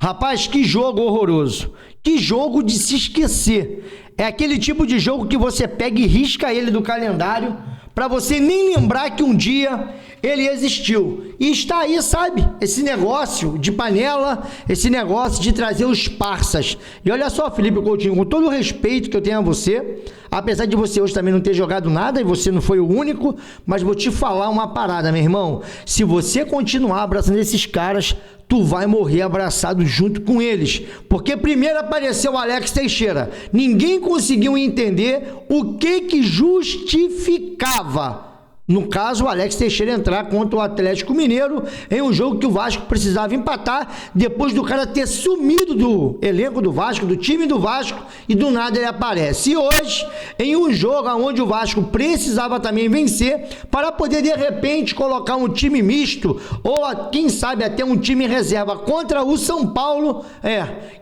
Rapaz, que jogo horroroso. Que jogo de se esquecer. É aquele tipo de jogo que você pega e risca ele do calendário para você nem lembrar que um dia ele existiu. E está aí, sabe? Esse negócio de panela, esse negócio de trazer os parças. E olha só, Felipe Coutinho, com todo o respeito que eu tenho a você, apesar de você hoje também não ter jogado nada, e você não foi o único, mas vou te falar uma parada, meu irmão. Se você continuar abraçando esses caras, tu vai morrer abraçado junto com eles. Porque primeiro apareceu o Alex Teixeira. Ninguém conseguiu entender o que justificava, no caso, o Alex Teixeira entrar contra o Atlético Mineiro em um jogo que o Vasco precisava empatar, depois do cara ter sumido do elenco do Vasco, do time do Vasco, e do nada ele aparece. E hoje, em um jogo onde o Vasco precisava também vencer, para poder de repente colocar um time misto, ou quem sabe até um time reserva contra o São Paulo,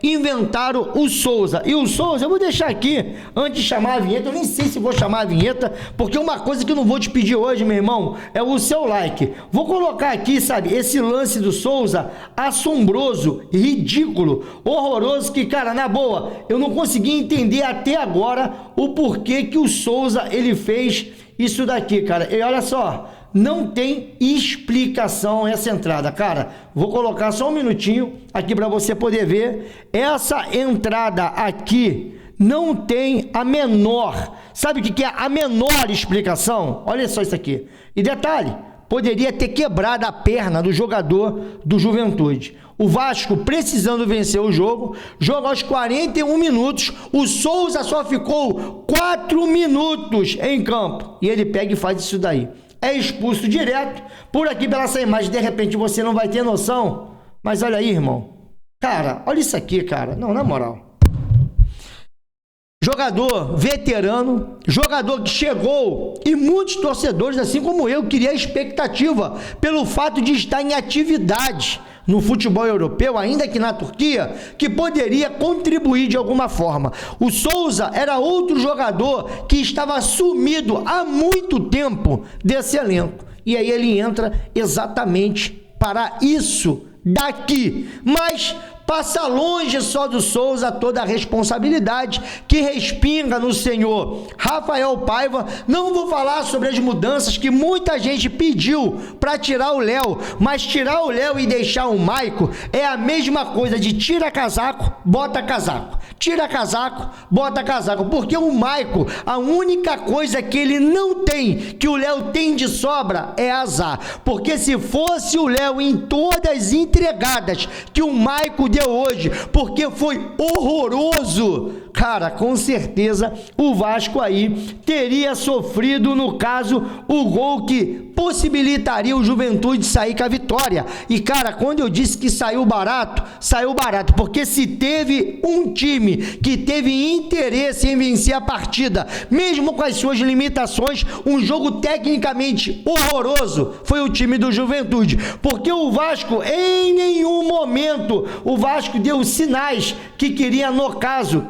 inventaram o Souza. E o Souza, eu vou deixar aqui, antes de chamar a vinheta, eu nem sei se vou chamar a vinheta, porque uma coisa que eu não vou te pedir hoje, meu irmão, é o seu like. Vou colocar aqui, sabe, esse lance do Souza assombroso, ridículo, horroroso, que, cara, na boa, eu não consegui entender até agora o porquê que o Souza, ele fez isso daqui, cara. E olha só, não tem explicação essa entrada, cara. Vou colocar só um minutinho aqui para você poder ver. Essa entrada aqui não tem a menor, sabe o que é a menor explicação? Olha só isso aqui. E detalhe, poderia ter quebrado a perna do jogador do Juventude. O Vasco precisando vencer o jogo aos 41 minutos, o Souza só ficou 4 minutos em campo. E ele pega e faz isso daí. É expulso direto, por aqui pela essa imagem, de repente você não vai ter noção. Mas olha aí, irmão. Cara, olha isso aqui, cara. Não, na moral. Jogador veterano, jogador que chegou, e muitos torcedores, assim como eu, queria expectativa pelo fato de estar em atividade no futebol europeu, ainda que na Turquia, que poderia contribuir de alguma forma. O Souza era outro jogador que estava sumido há muito tempo desse elenco. E aí ele entra exatamente para isso daqui. Mas passa longe só do Souza toda a responsabilidade que respinga no senhor Rafael Paiva. Não vou falar sobre as mudanças que muita gente pediu para tirar o Léo, mas tirar o Léo e deixar o Maico é a mesma coisa de tira casaco, bota casaco. Tira casaco, bota casaco, porque o Maico, a única coisa que ele não tem, que o Léo tem de sobra, é azar. Porque se fosse o Léo em todas as entregadas que o Maico deu hoje, porque foi horroroso, cara, com certeza o Vasco aí teria sofrido, no caso, o gol que possibilitaria o Juventude sair com a vitória. E, cara, quando eu disse que saiu barato, porque se teve um time que teve interesse em vencer a partida, mesmo com as suas limitações, um jogo tecnicamente horroroso, foi o time do Juventude, porque o Vasco, em nenhum momento, o Vasco deu sinais que queria, no caso,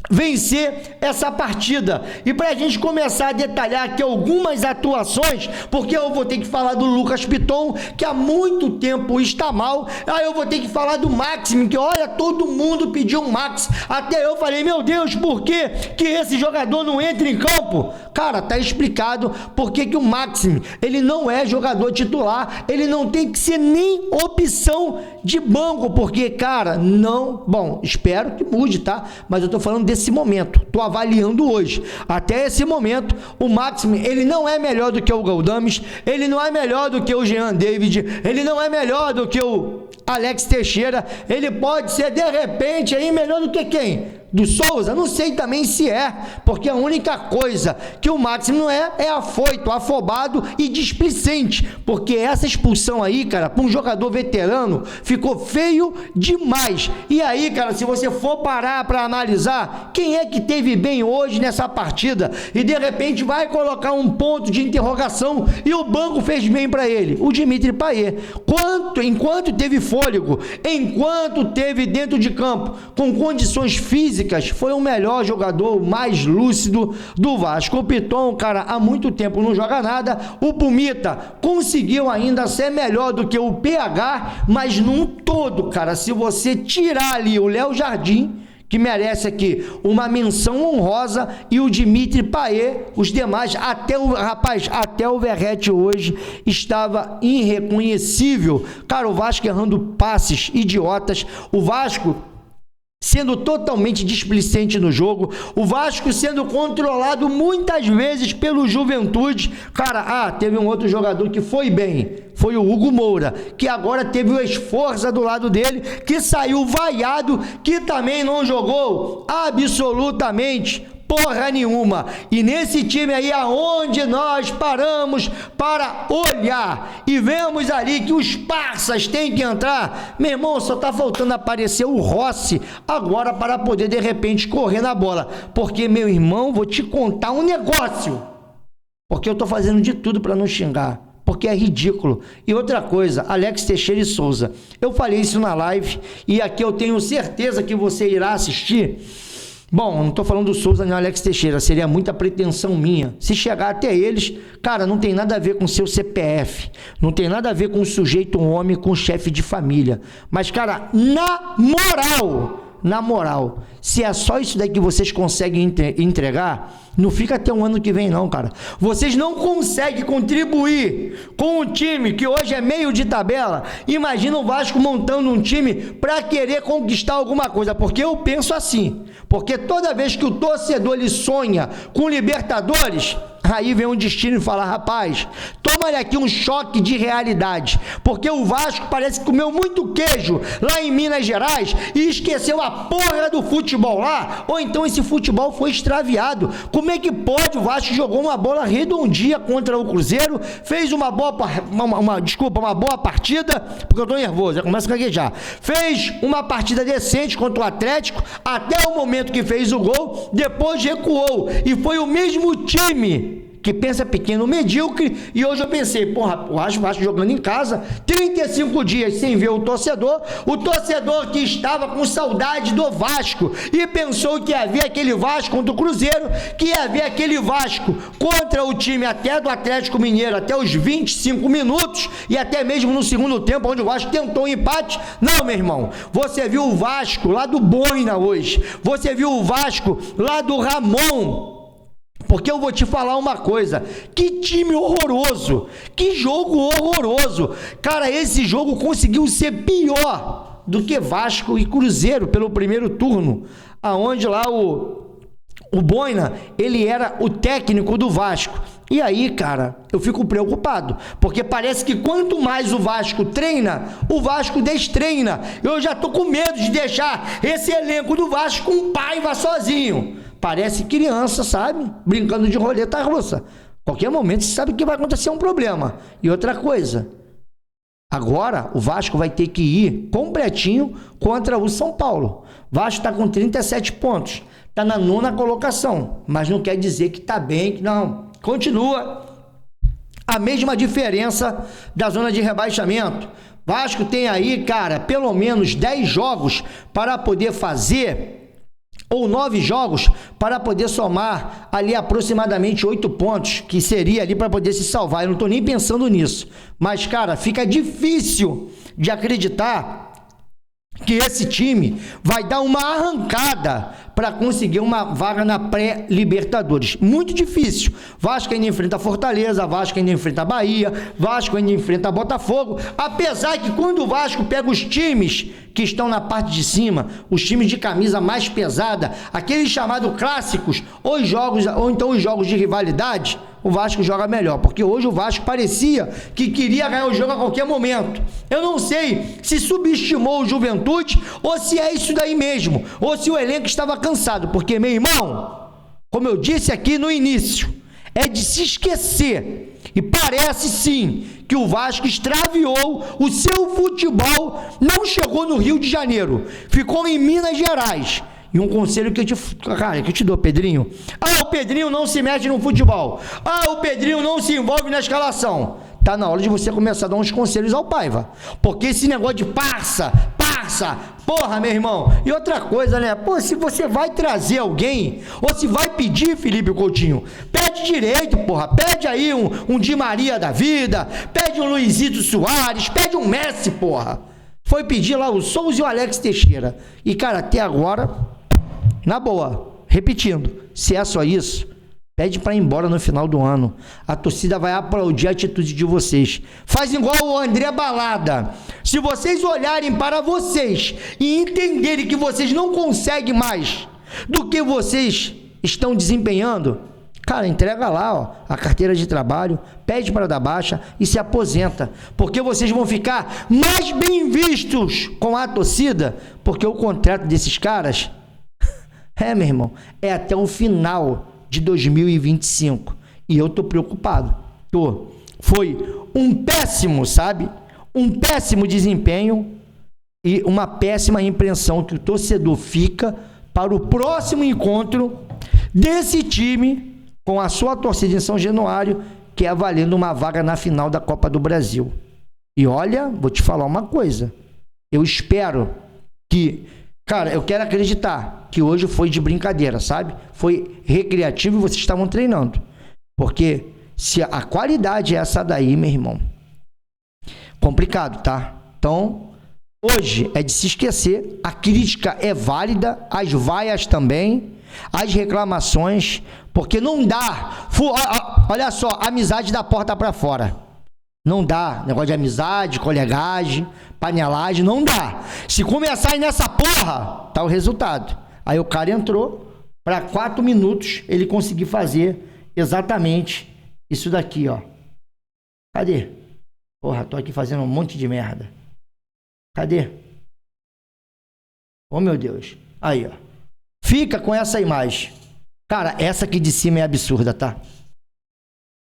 vencer essa partida. E para a gente começar a detalhar aqui algumas atuações, porque eu vou ter que falar do Lucas Piton, que há muito tempo está mal. Aí eu vou ter que falar do Maxime, que olha, todo mundo pediu um Max, até eu falei, meu Deus, por que esse jogador não entra em campo? Cara, tá explicado porque que o Maxime, ele não é jogador titular, ele não tem que ser nem opção de banco, porque, cara, não, bom, espero que mude, tá? Mas eu tô falando desse momento, tô avaliando hoje. Até esse momento, o Maxime, ele não é melhor do que o Galdames, ele não é melhor do que o Jean David, ele não é melhor do que o Alex Teixeira, ele pode ser, de repente, aí melhor do que quem? Do Souza? Não sei também se é, porque a única coisa que o Maxime não é afoito, afobado e displicente, porque essa expulsão aí, cara, para um jogador veterano, ficou feio demais. E aí, cara, se você for parar para analisar, quem é que teve bem hoje nessa partida e de repente vai colocar um ponto de interrogação e o banco fez bem para ele? O Dimitri Payet. Enquanto teve fôlego, enquanto teve dentro de campo, com condições físicas, físicas, foi o melhor jogador, mais lúcido do Vasco. O Piton, cara, há muito tempo não joga nada. O Pumita conseguiu ainda ser melhor do que o PH, mas num todo, cara, se você tirar ali o Léo Jardim, que merece aqui uma menção honrosa, e o Dimitri Payet, os demais, até o Verratti hoje estava irreconhecível. Cara, o Vasco errando passes idiotas, o Vasco sendo totalmente displicente no jogo, o Vasco sendo controlado muitas vezes pelo Juventude. Cara, teve um outro jogador que foi bem, foi o Hugo Moura, que agora teve o esforço do lado dele, que saiu vaiado, que também não jogou absolutamente porra nenhuma. E nesse time aí, aonde nós paramos para olhar e vemos ali que os parças têm que entrar, meu irmão, só tá faltando aparecer o Rossi agora para poder de repente correr na bola, porque, meu irmão, vou te contar um negócio, porque eu tô fazendo de tudo para não xingar, porque é ridículo. E outra coisa, Alex Teixeira e Souza, eu falei isso na live, e aqui eu tenho certeza que você irá assistir. Bom, não estou falando do Souza nem do Alex Teixeira, seria muita pretensão minha. Se chegar até eles, cara, não tem nada a ver com seu CPF, não tem nada a ver com o sujeito homem, com o chefe de família. Mas, cara, na moral, se é só isso daí que vocês conseguem entregar, não fica até o ano que vem não, cara. Vocês não conseguem contribuir com um time que hoje é meio de tabela. Imagina o Vasco montando um time para querer conquistar alguma coisa, porque eu penso assim, porque toda vez que o torcedor ele sonha com Libertadores, aí vem um destino e fala, rapaz, toma aqui um choque de realidade, porque o Vasco parece que comeu muito queijo lá em Minas Gerais e esqueceu a porra do futebol lá, ou então esse futebol foi extraviado. Como é que pode? O Vasco jogou uma bola redondinha contra o Cruzeiro, fez uma boa partida, porque eu tô nervoso, já começa a gaguejar, fez uma partida decente contra o Atlético, até o momento que fez o gol, depois recuou, e foi o mesmo time que pensa pequeno, medíocre, e hoje eu pensei, porra, o Vasco jogando em casa, 35 dias sem ver o torcedor que estava com saudade do Vasco, e pensou que havia aquele Vasco contra o Cruzeiro, que havia aquele Vasco contra o time até do Atlético Mineiro, até os 25 minutos, e até mesmo no segundo tempo, onde o Vasco tentou um empate. Não, meu irmão, você viu o Vasco lá do Boina hoje, você viu o Vasco lá do Ramon. Porque eu vou te falar uma coisa, que time horroroso, que jogo horroroso. Cara, esse jogo conseguiu ser pior do que Vasco e Cruzeiro pelo primeiro turno, aonde lá o Boina, ele era o técnico do Vasco. E aí, cara, eu fico preocupado, porque parece que quanto mais o Vasco treina, o Vasco destreina. Eu já tô com medo de deixar esse elenco do Vasco com Paiva sozinho. Parece criança, sabe? Brincando de roleta russa. Qualquer momento você sabe que vai acontecer um problema. E outra coisa, agora o Vasco vai ter que ir completinho contra o São Paulo. Vasco está com 37 pontos. Está na 9ª colocação. Mas não quer dizer que está bem, que não. Continua a mesma diferença da zona de rebaixamento. Vasco tem aí, cara, pelo menos 10 jogos para poder fazer, ou 9 jogos para poder somar ali aproximadamente 8 pontos, que seria ali para poder se salvar. Eu não estou nem pensando nisso. Mas, cara, fica difícil de acreditar que esse time vai dar uma arrancada para conseguir uma vaga na pré-Libertadores. Muito difícil. Vasco ainda enfrenta Fortaleza, Vasco ainda enfrenta Bahia, Vasco ainda enfrenta Botafogo, apesar que quando o Vasco pega os times que estão na parte de cima, os times de camisa mais pesada, aqueles chamados clássicos, ou então os jogos de rivalidade, o Vasco joga melhor, porque hoje o Vasco parecia que queria ganhar o jogo a qualquer momento. Eu não sei se subestimou o Juventude, ou se é isso daí mesmo, ou se o elenco estava cansado, porque, meu irmão, como eu disse aqui no início, é de se esquecer, e parece sim que o Vasco extraviou o seu futebol, não chegou no Rio de Janeiro, ficou em Minas Gerais. E um conselho que eu te dou, Pedrinho. O Pedrinho não se mete no futebol. O Pedrinho não se envolve na escalação. Tá na hora de você começar a dar uns conselhos ao Paiva. Porque esse negócio de parça, Barça! Porra, meu irmão. E outra coisa, né? Pô, se você vai trazer alguém, ou se vai pedir, Felipe Coutinho, pede direito, porra. Pede aí um Di Maria da vida, pede um Luizito Soares, pede um Messi, porra. Foi pedir lá o Souza e o Alex Teixeira. E, cara, até agora, na boa, repetindo, se é só isso, pede para ir embora no final do ano. A torcida vai aplaudir a atitude de vocês. Faz igual o André Balada. Se vocês olharem para vocês e entenderem que vocês não conseguem mais do que vocês estão desempenhando, cara, entrega lá, ó, a carteira de trabalho, pede para dar baixa e se aposenta. Porque vocês vão ficar mais bem vistos com a torcida, porque o contrato desses caras, meu irmão, é até o final de 2025. E eu tô preocupado. Foi um péssimo, sabe? Um péssimo desempenho e uma péssima impressão que o torcedor fica para o próximo encontro desse time com a sua torcida em São Januário, que é valendo uma vaga na final da Copa do Brasil. E olha, vou te falar uma coisa. Eu espero que... Cara, eu quero acreditar que hoje foi de brincadeira, sabe? Foi recreativo e vocês estavam treinando. Porque se a qualidade é essa daí, meu irmão, complicado, tá? Então, hoje é de se esquecer. A crítica é válida, as vaias também, as reclamações, porque não dá. Olha só, amizade da porta pra fora. Não dá. Negócio de amizade, colegagem, panelagem, não dá. Se começar aí nessa porra, tá o resultado. Aí o cara entrou, para 4 minutos ele conseguiu fazer exatamente isso daqui, ó. Cadê? Porra, tô aqui fazendo um monte de merda. Cadê? Oh, meu Deus. Aí, ó. Fica com essa imagem. Cara, essa aqui de cima é absurda, tá?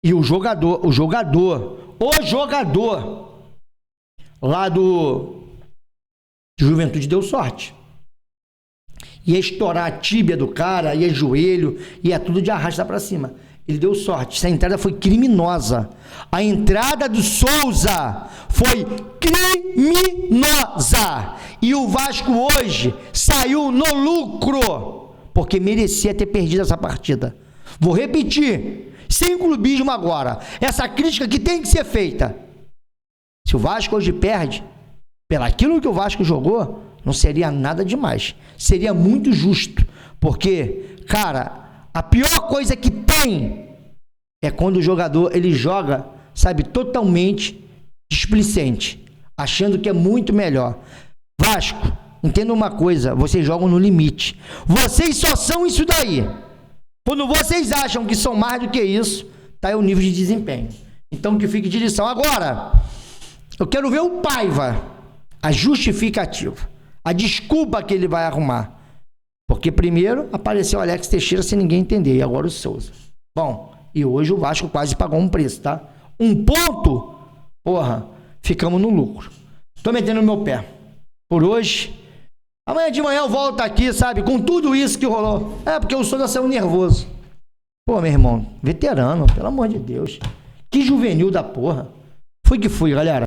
E o jogador lá do Juventude deu sorte. Ia estourar a tíbia do cara, ia joelho, ia tudo de arrasta pra cima. Ele deu sorte. Essa entrada foi criminosa. A entrada do Souza foi criminosa. E o Vasco hoje saiu no lucro, porque merecia ter perdido essa partida. Vou repetir, sem clubismo agora. Essa crítica que tem que ser feita. Se o Vasco hoje perde, pelaquilo que o Vasco jogou, não seria nada demais. Seria muito justo. Porque, cara, a pior coisa que tem é quando o jogador, ele joga, sabe, totalmente displicente, achando que é muito melhor. Vasco, entenda uma coisa, vocês jogam no limite. Vocês só são isso daí. Quando vocês acham que são mais do que isso, tá aí o nível de desempenho. Então que fique de lição. Agora, eu quero ver o Paiva, a justificativa, a desculpa que ele vai arrumar. Porque primeiro apareceu o Alex Teixeira sem ninguém entender, e agora o Souza. Bom, e hoje o Vasco quase pagou um preço, tá? 1 ponto, porra, ficamos no lucro. Tô metendo no meu pé. Por hoje, amanhã de manhã eu volto aqui, sabe, com tudo isso que rolou. É, porque o Souza saiu nervoso. Pô, meu irmão, veterano, pelo amor de Deus. Que juvenil da porra. Foi que fui, galera.